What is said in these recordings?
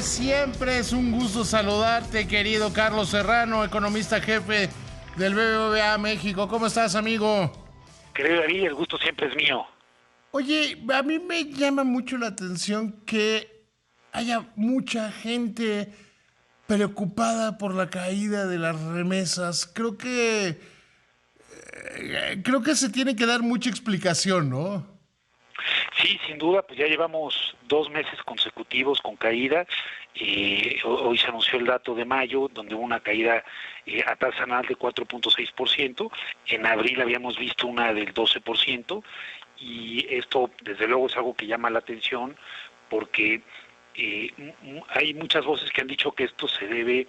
Siempre es un gusto saludarte, querido Carlos Serrano, economista jefe del BBVA México. ¿Cómo estás, amigo? Querido David, el gusto siempre es mío. Oye, a mí me llama mucho la atención que haya mucha gente preocupada por la caída de las remesas. Creo que se tiene que dar mucha explicación, ¿no? Sí, sin duda, pues ya llevamos 2 meses consecutivos con caída. Hoy se anunció el dato de mayo, donde hubo una caída a tasa anual de 4.6%. En abril habíamos visto una del 12%. Y esto, desde luego, es algo que llama la atención porque hay muchas voces que han dicho que esto se debe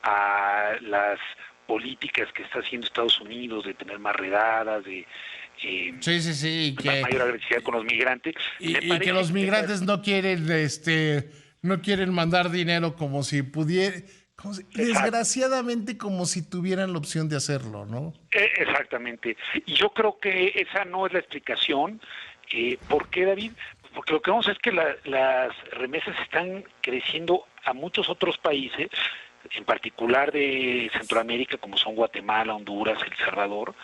a las políticas que está haciendo Estados Unidos de tener más redadas, de Sí, mayor agresividad con los migrantes. Me y que parece los que migrantes no quieren mandar dinero como si pudiera, exacto, desgraciadamente como si tuvieran la opción de hacerlo, ¿no? exactamente. Y yo creo que esa no es la explicación. ¿Por qué, David? Porque lo que vemos es que las remesas están creciendo a muchos otros países, en particular de Centroamérica, como son Guatemala, Honduras, El Salvador,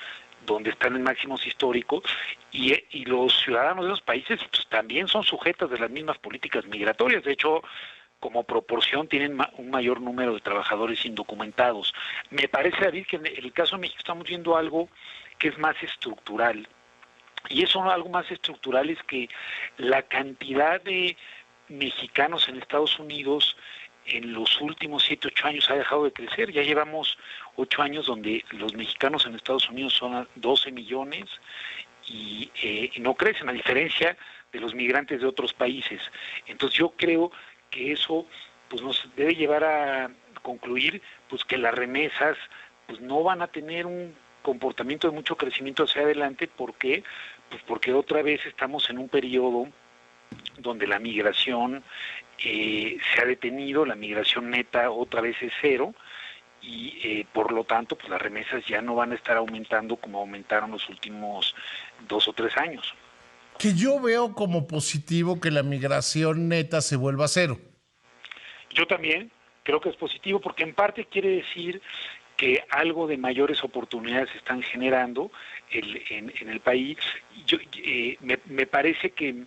donde están en máximos históricos, y los ciudadanos de esos países pues, también son sujetos de las mismas políticas migratorias. De hecho, como proporción tienen un mayor número de trabajadores indocumentados. Me parece, David, que en el caso de México estamos viendo algo que es más estructural. Y eso algo más estructural es que la cantidad de mexicanos en Estados Unidos en los últimos 7, 8 años ha dejado de crecer. Ya llevamos 8 años donde los mexicanos en Estados Unidos son 12 millones y no crecen, a diferencia de los migrantes de otros países. Entonces yo creo que eso pues nos debe llevar a concluir pues que las remesas pues no van a tener un comportamiento de mucho crecimiento hacia adelante. ¿Por qué? Pues porque otra vez estamos en un periodo donde la migración se ha detenido, la migración neta otra vez es cero, y por lo tanto pues las remesas ya no van a estar aumentando como aumentaron los últimos 2 o 3 años. Que yo veo como positivo que la migración neta se vuelva a cero. Yo también creo que es positivo porque en parte quiere decir que algo de mayores oportunidades se están generando en el país. Me parece que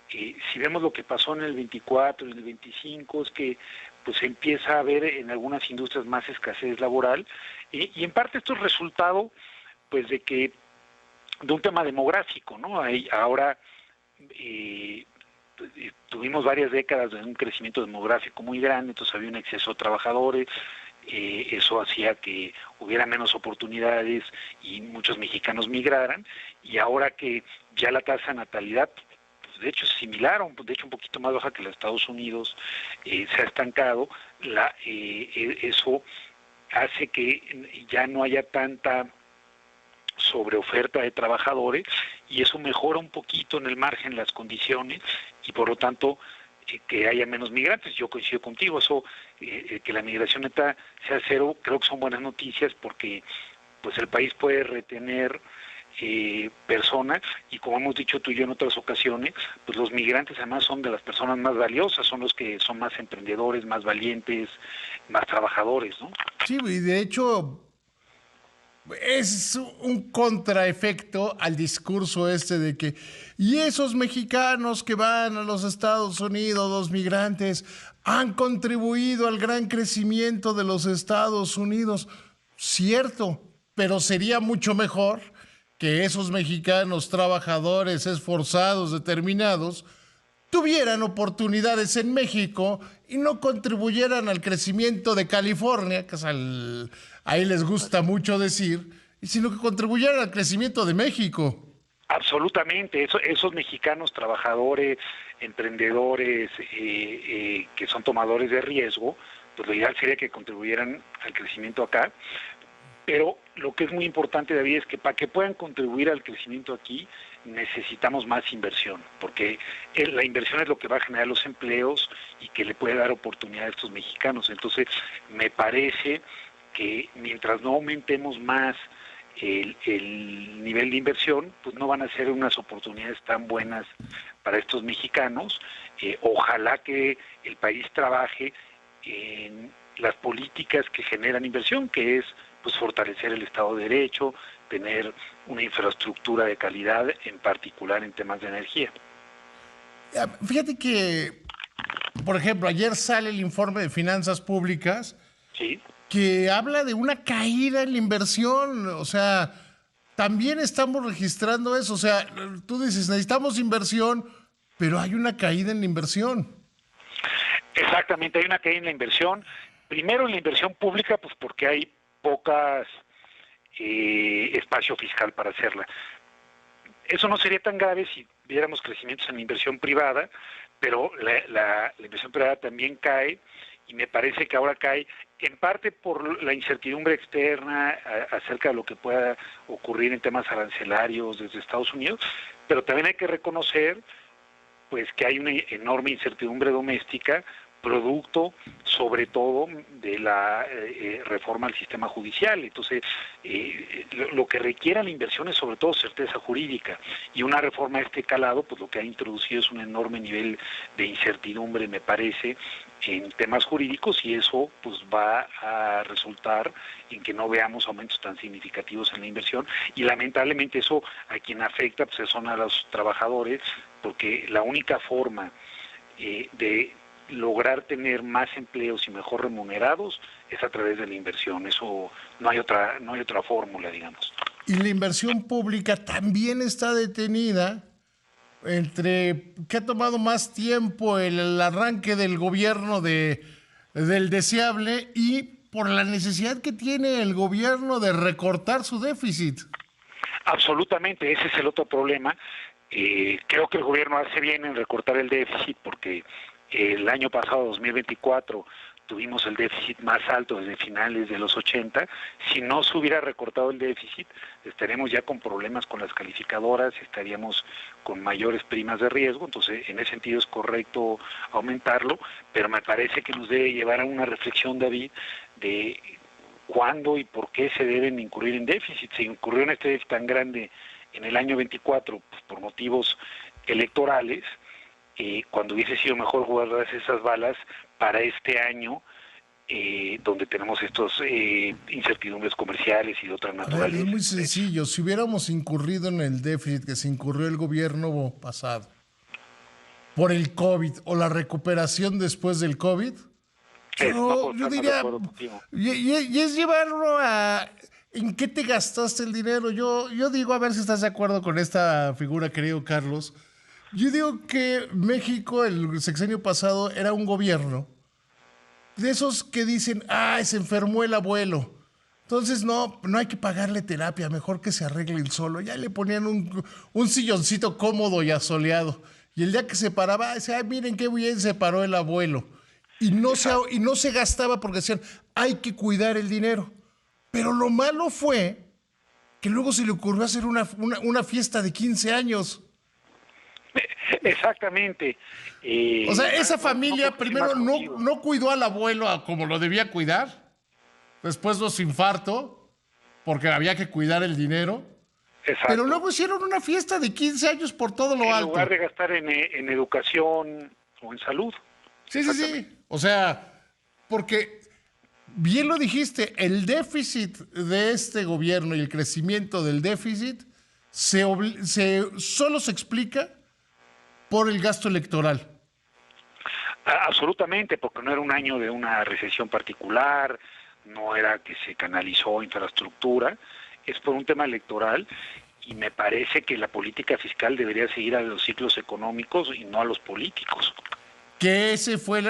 si vemos lo que pasó en el 24 y en el 25, es que pues se empieza a ver en algunas industrias más escasez laboral, y en parte esto es resultado pues de un tema demográfico, ¿no? Ahora tuvimos varias décadas de un crecimiento demográfico muy grande, entonces había un exceso de trabajadores. Eso hacía que hubiera menos oportunidades y muchos mexicanos migraran, y ahora que ya la tasa de natalidad pues, de hecho es similar, de hecho un poquito más baja que los Estados Unidos, se ha estancado. Eso hace que ya no haya tanta sobre oferta de trabajadores, y eso mejora un poquito en el margen las condiciones, y por lo tanto que haya menos migrantes. Yo coincido contigo, eso que la migración neta sea cero, creo que son buenas noticias porque pues el país puede retener personas, y como hemos dicho tú y yo en otras ocasiones, pues los migrantes además son de las personas más valiosas, son los que son más emprendedores, más valientes, más trabajadores, ¿no? Sí, y de hecho es un contraefecto al discurso este de que, y esos mexicanos que van a los Estados Unidos, los migrantes, han contribuido al gran crecimiento de los Estados Unidos. Cierto, pero sería mucho mejor que esos mexicanos trabajadores, esforzados, determinados, tuvieran oportunidades en México y no contribuyeran al crecimiento de California, que es ahí les gusta mucho decir, sino que contribuyeran al crecimiento de México. Absolutamente, esos mexicanos trabajadores, emprendedores, que son tomadores de riesgo, pues lo ideal sería que contribuyeran al crecimiento acá. Pero lo que es muy importante, David, es que para que puedan contribuir al crecimiento aquí, necesitamos más inversión, porque la inversión es lo que va a generar los empleos y que le puede dar oportunidad a estos mexicanos. Entonces, me parece que mientras no aumentemos más el nivel de inversión, pues no van a ser unas oportunidades tan buenas para estos mexicanos. Ojalá que el país trabaje en las políticas que generan inversión, que es pues fortalecer el Estado de Derecho, tener una infraestructura de calidad, en particular en temas de energía. Fíjate que, por ejemplo, ayer sale el informe de finanzas públicas Sí, que habla de una caída en la inversión. O sea, también estamos registrando eso. O sea, tú dices, necesitamos inversión, pero hay una caída en la inversión. exactamente, hay una caída en la inversión. Primero en la inversión pública, pues porque hay pocas espacio fiscal para hacerla. Eso no sería tan grave si viéramos crecimientos en la inversión privada, pero la inversión privada también cae, y me parece que ahora cae en parte por la incertidumbre externa acerca de lo que pueda ocurrir en temas arancelarios desde Estados Unidos, pero también hay que reconocer pues que hay una enorme incertidumbre doméstica, producto sobre todo de la reforma al sistema judicial. Entonces, lo que requiere la inversión es sobre todo certeza jurídica, y una reforma de este calado, pues lo que ha introducido es un enorme nivel de incertidumbre, me parece, en temas jurídicos, y eso pues va a resultar en que no veamos aumentos tan significativos en la inversión, y lamentablemente eso a quien afecta pues son a los trabajadores, porque la única forma de lograr tener más empleos y mejor remunerados es a través de la inversión. Eso no hay otra fórmula, digamos. Y la inversión pública también está detenida entre que ha tomado más tiempo el arranque del gobierno del deseable, y por la necesidad que tiene el gobierno de recortar su déficit. Absolutamente, ese es el otro problema. Creo que el gobierno hace bien en recortar el déficit, porque el año pasado, 2024, tuvimos el déficit más alto desde finales de los 80. Si no se hubiera recortado el déficit, estaríamos ya con problemas con las calificadoras, estaríamos con mayores primas de riesgo. Entonces, en ese sentido es correcto aumentarlo, pero me parece que nos debe llevar a una reflexión, David, de cuándo y por qué se deben incurrir en déficit. Se incurrió en este déficit tan grande en el año 24 pues, por motivos electorales, cuando hubiese sido mejor guardar esas balas para este año, donde tenemos estos incertidumbres comerciales y de otra naturaleza. Es muy sencillo. Si hubiéramos incurrido en el déficit que se incurrió el gobierno pasado por el COVID o la recuperación después del COVID, yo diría, y es llevarlo a ¿en qué te gastaste el dinero? Yo digo, a ver si estás de acuerdo con esta figura, querido Carlos. Yo digo que México, el sexenio pasado, era un gobierno de esos que dicen, se enfermó el abuelo. Entonces no hay que pagarle terapia, mejor que se arreglen solo. Ya le ponían un silloncito cómodo y asoleado. Y el día que se paraba, decía, miren qué bien se paró el abuelo. Y no se gastaba porque decían, hay que cuidar el dinero. Pero lo malo fue que luego se le ocurrió hacer una fiesta de 15 años. Exactamente. O sea, esa familia primero no cuidó al abuelo como lo debía cuidar, después los infartó porque había que cuidar el dinero. Exacto. Pero luego hicieron una fiesta de 15 años por todo lo alto. En lugar de gastar en educación o en salud. Sí. O sea, porque bien lo dijiste, el déficit de este gobierno y el crecimiento del déficit solo se explica por el gasto electoral. Absolutamente, porque no era un año de una recesión particular, no era que se canalizó infraestructura, es por un tema electoral, y me parece que la política fiscal debería seguir a los ciclos económicos y no a los políticos. Que ese fue,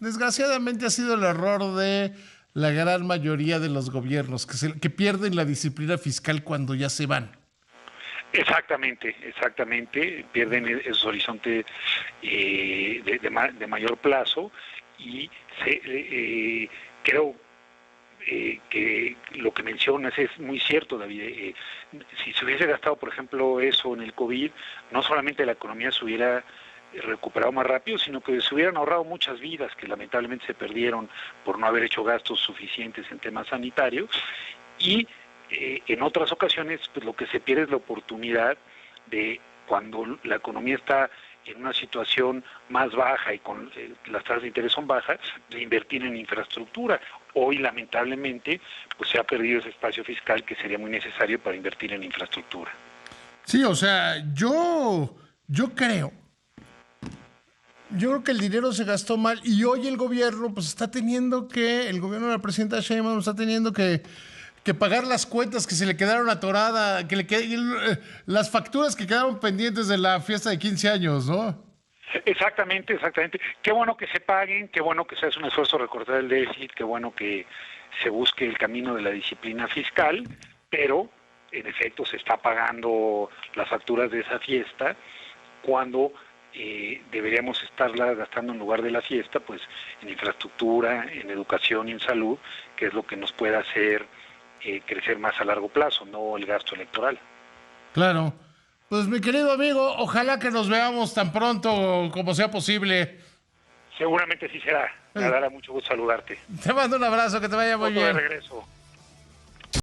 desgraciadamente ha sido el error de la gran mayoría de los gobiernos, que pierden la disciplina fiscal cuando ya se van. Exactamente, pierden esos horizontes de mayor plazo, y creo que lo que mencionas es muy cierto, David. Si se hubiese gastado, por ejemplo, eso en el COVID, no solamente la economía se hubiera recuperado más rápido, sino que se hubieran ahorrado muchas vidas que lamentablemente se perdieron por no haber hecho gastos suficientes en temas sanitarios, y en otras ocasiones, pues lo que se pierde es la oportunidad de, cuando la economía está en una situación más baja y con las tasas de interés son bajas, de invertir en infraestructura. Hoy, lamentablemente, pues se ha perdido ese espacio fiscal que sería muy necesario para invertir en infraestructura. Sí, o sea, yo creo que el dinero se gastó mal y hoy el gobierno pues el gobierno de la presidenta Sheinbaum está teniendo que pagar las cuentas que se le quedaron atoradas, las facturas que quedaron pendientes de la fiesta de 15 años, ¿no? Exactamente, exactamente. Qué bueno que se paguen, qué bueno que se hace un esfuerzo de recortar el déficit, qué bueno que se busque el camino de la disciplina fiscal, pero en efecto se está pagando las facturas de esa fiesta cuando deberíamos estarla gastando en lugar de la fiesta, pues en infraestructura, en educación y en salud, que es lo que nos puede hacer crecer más a largo plazo, no el gasto electoral. Claro. Pues mi querido amigo, ojalá que nos veamos tan pronto como sea posible. Seguramente sí será. Me dará mucho gusto saludarte. Te mando un abrazo, que te vaya muy Otro de bien. regreso.